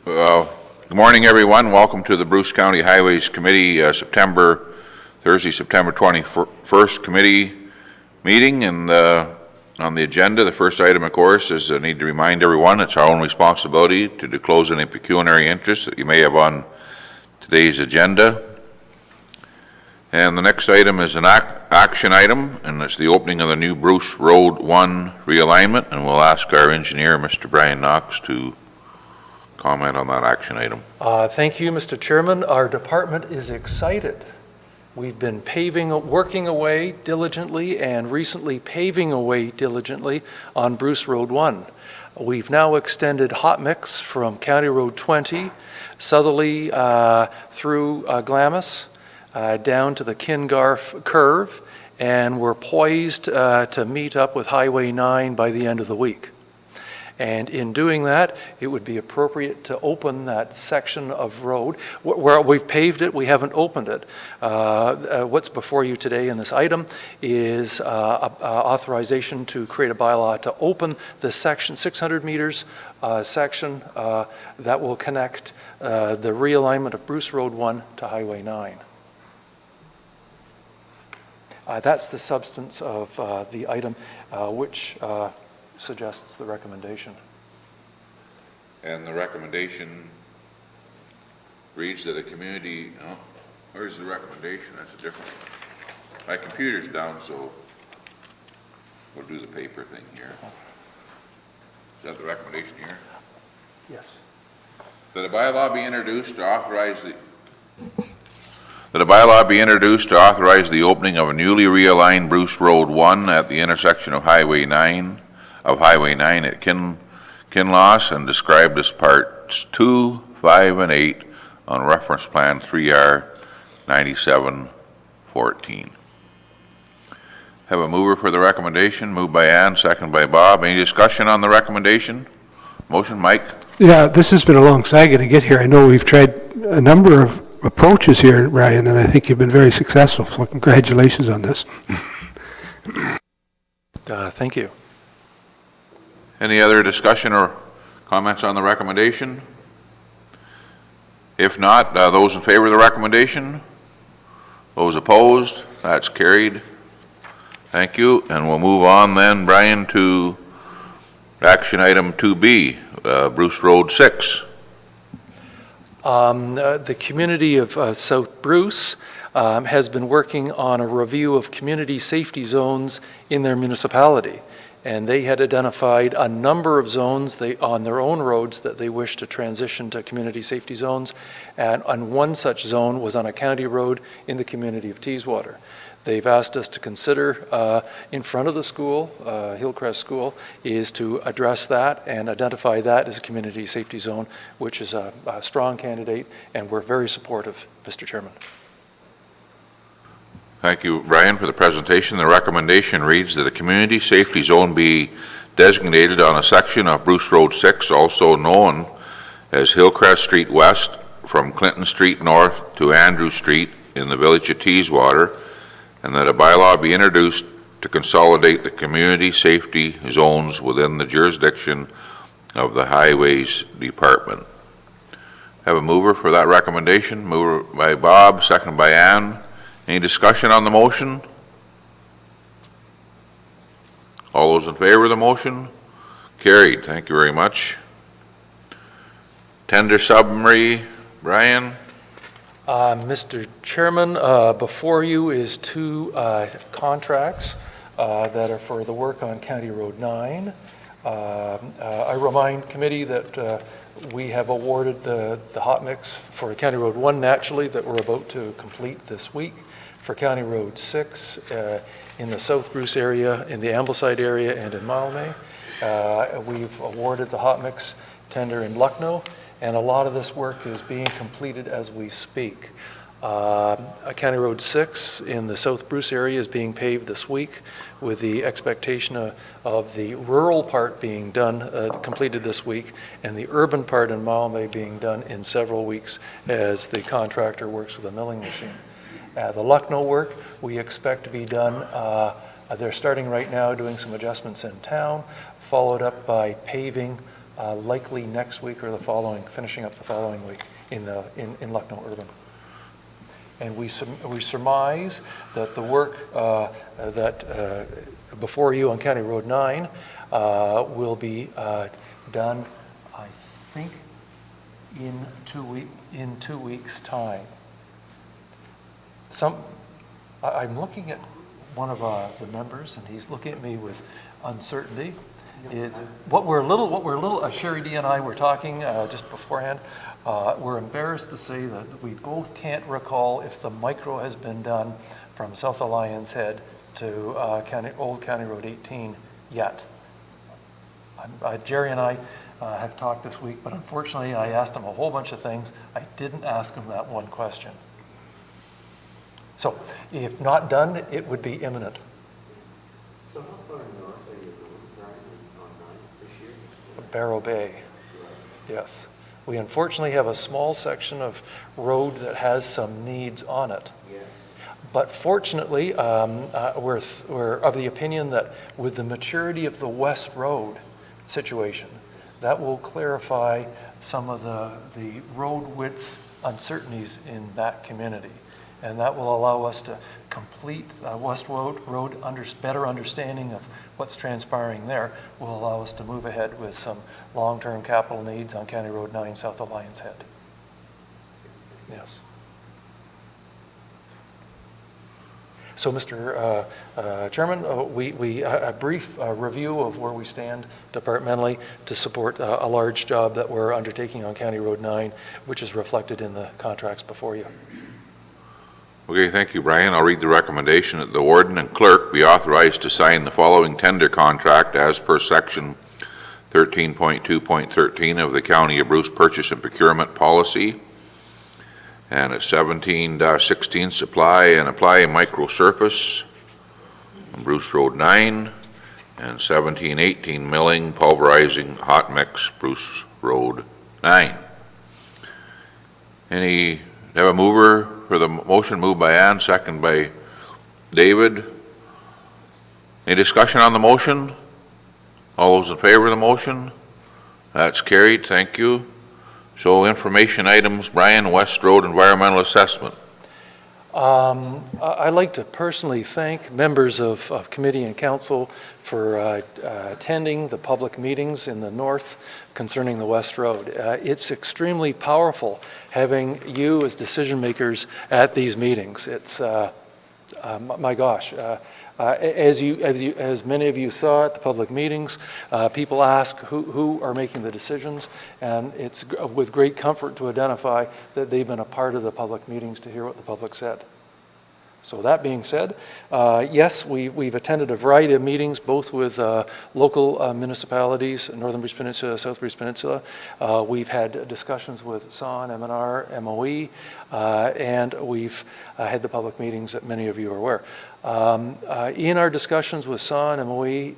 Good morning, everyone. Welcome to the Bruce County Highways Committee Thursday, September 21st committee meeting. And on the agenda, the first item, of course, is I need to remind everyone it's our own responsibility to disclose any pecuniary interest that you may have on today's agenda. And the next item is an action item, and it's the opening of the new Bruce Road 1 realignment. And we'll ask our engineer, Mr. Brian Knox, to comment on that action item. Thank you, Mr. Chairman. Our department is excited. We've been working away diligently and recently paving away diligently on Bruce Road 1. We've now extended hot mix from County Road 20 southerly through Glamis down to the Kingarf curve, and we're poised to meet up with Highway 9 by the end of the week. And in doing that, it would be appropriate to open that section of road. Where we've paved it, we haven't opened it. What's before you today in this item is authorization to create a bylaw to open the section, 600 meters section that will connect the realignment of Bruce Road 1 to Highway 9. That's the substance of the item, which suggests the recommendation. And the recommendation reads that a community, where's the recommendation? That's a different one. My computer's down, so we'll do the paper thing here. Is that the recommendation here? Yes. That a bylaw be introduced to authorize the opening of a newly realigned Bruce Road 1 at the intersection of Highway 9 at Kinloss, and described as parts 2, 5, and 8 on reference plan 3R 9714. Have a mover for the recommendation. Moved by Ann, second by Bob. Any discussion on the recommendation? Motion, Mike? Yeah, this has been a long saga to get here. I know we've tried a number of approaches here, Ryan, and I think you've been very successful. So congratulations on this. Thank you. Any other discussion or comments on the recommendation? If not, those in favor of the recommendation? Those opposed? That's carried. Thank you. And we'll move on then, Brian, to action item 2B, Bruce Road 6. The community of South Bruce has been working on a review of community safety zones in their municipality. And they had identified a number of zones on their own roads that they wish to transition to community safety zones. And on one such zone was on a county road in the community of Teeswater. They've asked us to consider in front of the school, Hillcrest School, is to address that and identify that as a community safety zone, which is a strong candidate, and we're very supportive, Mr. Chairman. Thank you, Brian, for the presentation. The recommendation reads that a community safety zone be designated on a section of Bruce Road 6, also known as Hillcrest Street West, from Clinton Street North to Andrew Street in the village of Teeswater, and that a bylaw be introduced to consolidate the community safety zones within the jurisdiction of the Highways Department. Have a mover for that recommendation. Mover by Bob, second by Ann. Any discussion on the motion? All those in favor of the motion? Carried. Thank you very much. Tender summary, Brian? Mr. Chairman, before you is two contracts that are for the work on County Road 9. I remind committee that we have awarded the hot mix for County Road 1 naturally that we're about to complete this week. For County Road 6 in the South Bruce area, in the Ambleside area, and in Maumee. We've awarded the hot mix tender in Lucknow, and a lot of this work is being completed as we speak. County Road 6 in the South Bruce area is being paved this week with the expectation of the rural part being done, completed this week, and the urban part in Maumee being done in several weeks as the contractor works with a milling machine. The Lucknow work we expect to be done, they're starting right now doing some adjustments in town, followed up by paving likely next week or the following, finishing up the following week in Lucknow Urban. And we surmise that the work before you on County Road 9 will be done, I think, in 2 weeks' time. I'm looking at one of the members, and he's looking at me with uncertainty. It's what we're a little. Sherry D and I were talking just beforehand. We're embarrassed to say that we both can't recall if the micro has been done from South Alliance Head to Old County Road 18 yet. Jerry and I have talked this week, but unfortunately I asked him a whole bunch of things. I didn't ask him that one question. So, if not done, it would be imminent. So how far north are you going, on 9 this year? Barrow Bay, yes. We unfortunately have a small section of road that has some needs on it. Yeah. But fortunately, we're of the opinion that with the maturity of the West Road situation, that will clarify some of the road width uncertainties in that community. And that will allow us to complete West Road better understanding of what's transpiring there will allow us to move ahead with some long-term capital needs on County Road 9 South Alliance Head. Yes. So, Mr. Chairman, a brief review of where we stand departmentally to support a large job that we're undertaking on County Road 9, which is reflected in the contracts before you. Okay, thank you, Brian. I'll read the recommendation that the warden and clerk be authorized to sign the following tender contract as per section 13.2.13 of the County of Bruce Purchase and Procurement Policy. And it's 17-16 supply and apply micro surface on Bruce Road 9 and 17-18 milling pulverizing hot mix Bruce Road 9. Have a mover for the motion? Moved by Ann, second by David. Any discussion on the motion? All those in favor of the motion? That's carried, thank you. So information items, Brian, West Road Environmental Assessment. I'd like to personally thank members of committee and council for attending the public meetings in the north concerning the West Road. It's extremely powerful having you as decision makers at these meetings. It's, my gosh, as many of you saw at the public meetings, people ask who are making the decisions, and it's with great comfort to identify that they've been a part of the public meetings to hear what the public said. So that being said, yes, we've attended a variety of meetings, both with local municipalities, Northern Bruce Peninsula, South Bruce Peninsula. We've had discussions with SON, M&R, MOE, and we've had the public meetings that many of you are aware. In our discussions with SON, MOE,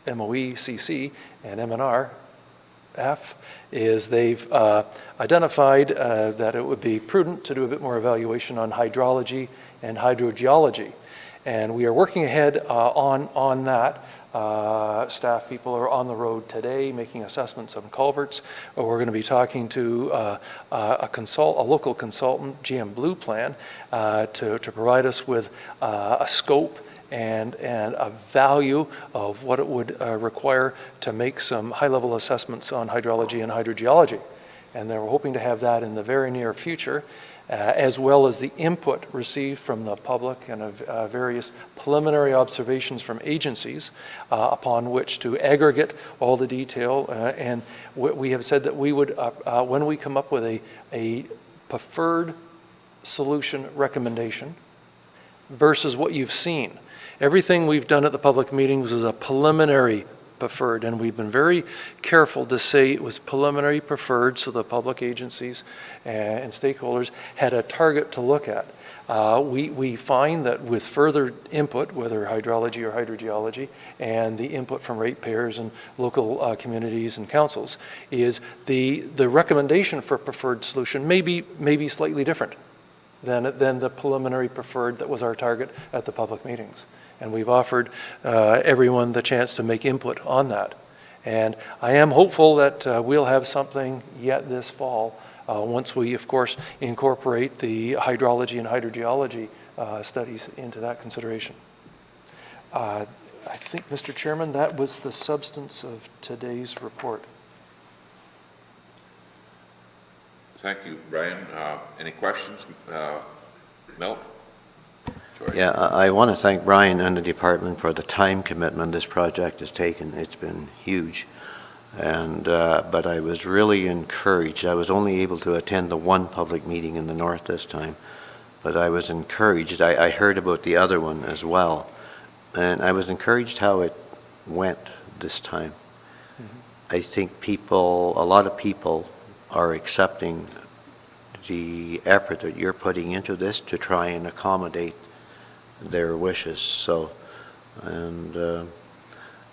CC, and M&R, is they've identified that it would be prudent to do a bit more evaluation on hydrology and hydrogeology. And we are working ahead on that. Staff people are on the road today making assessments on culverts. We're going to be talking to a local consultant, GM Blue Plan, to provide us with a scope and a value of what it would require to make some high-level assessments on hydrology and hydrogeology. And then we're hoping to have that in the very near future, as well as the input received from the public and various preliminary observations from agencies upon which to aggregate all the detail. And we have said that we would, when we come up with a preferred solution recommendation versus what you've seen. Everything we've done at the public meetings was a preliminary preferred, and we've been very careful to say it was preliminary preferred so the public agencies and stakeholders had a target to look at. We find that with further input, whether hydrology or hydrogeology, and the input from ratepayers and local communities and councils, is the recommendation for preferred solution may be slightly different than the preliminary preferred that was our target at the public meetings. And we've offered everyone the chance to make input on that. And I am hopeful that we'll have something yet this fall, once we, of course, incorporate the hydrology and hydrogeology studies into that consideration. I think, Mr. Chairman, that was the substance of today's report. Thank you, Brian. Any questions? Mel? George? Yeah, I want to thank Brian and the department for the time commitment this project has taken. It's been huge. And, but I was really encouraged. I was only able to attend the one public meeting in the north this time, but I was encouraged. I heard about the other one as well, and I was encouraged how it went this time. I think a lot of people are accepting the effort that you're putting into this to try and accommodate their wishes. So, and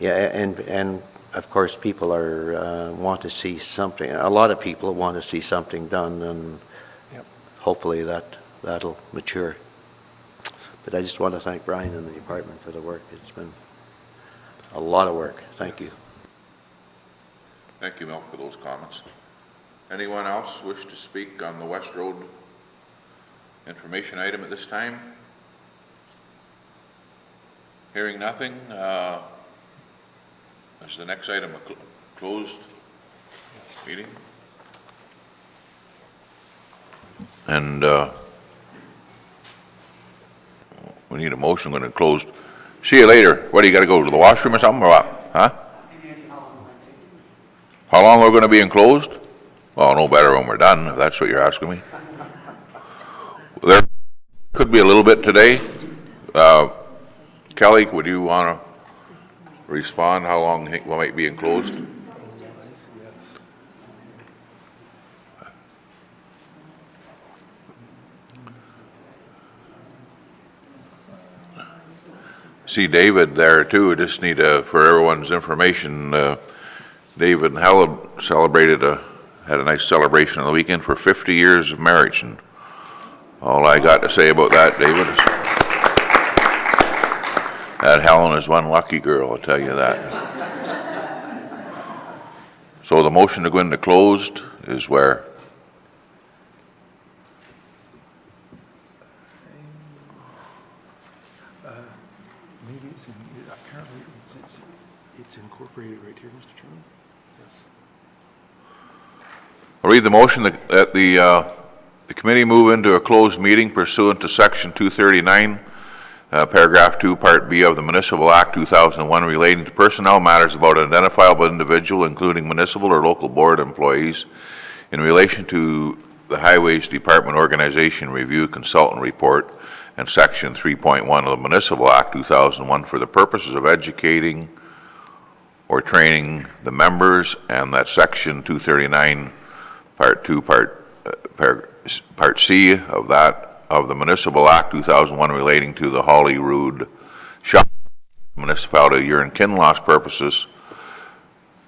yeah, and of course people are want to see something. A lot of people want to see something done, and Yep. hopefully that'll mature. But I just want to thank Brian and the department for the work. It's been a lot of work. Thank you. Thank you, Mel, for those comments. Anyone else wish to speak on the West Road information item at this time? Hearing nothing, is the next item a closed meeting? And we need a motion when it closed. See you later. What, do you got to go to the washroom or something, or what? Huh? How long we're going to be enclosed? Well, no better when we're done, if that's what you're asking me. There could be a little bit today. Kelly, would you want to respond how long we might be enclosed? See David there too. Just need for everyone's information, David and Helen had a nice celebration on the weekend for 50 years of marriage, and all I got to say about that, David, is that Helen is one lucky girl, I'll tell you that. So the motion to go into closed is where? Maybe it's apparently it's incorporated right here, Mr. Chairman. Yes. I'll read the motion that the committee move into a closed meeting pursuant to Section 239, Paragraph 2, Part B of the Municipal Act 2001 relating to personnel matters about an identifiable individual, including municipal or local board employees, in relation to the Highways Department Organization Review Consultant Report and Section 3.1 of the Municipal Act 2001 for the purposes of educating or training the members, and that Section 239 Part 2, Part C of the Municipal Act 2001 relating to the Holyrood Shop Municipality year and Kinloss purposes,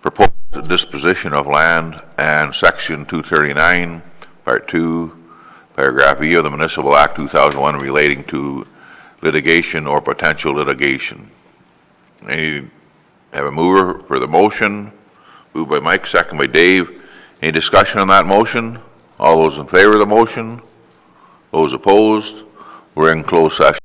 proposed disposition of land, and Section 239 Part 2 Paragraph E of the Municipal Act 2001 relating to litigation or potential litigation. Have a mover for the motion. Moved by Mike, second by Dave. Any discussion on that motion? All those in favor of the motion? Those opposed? We're in closed session.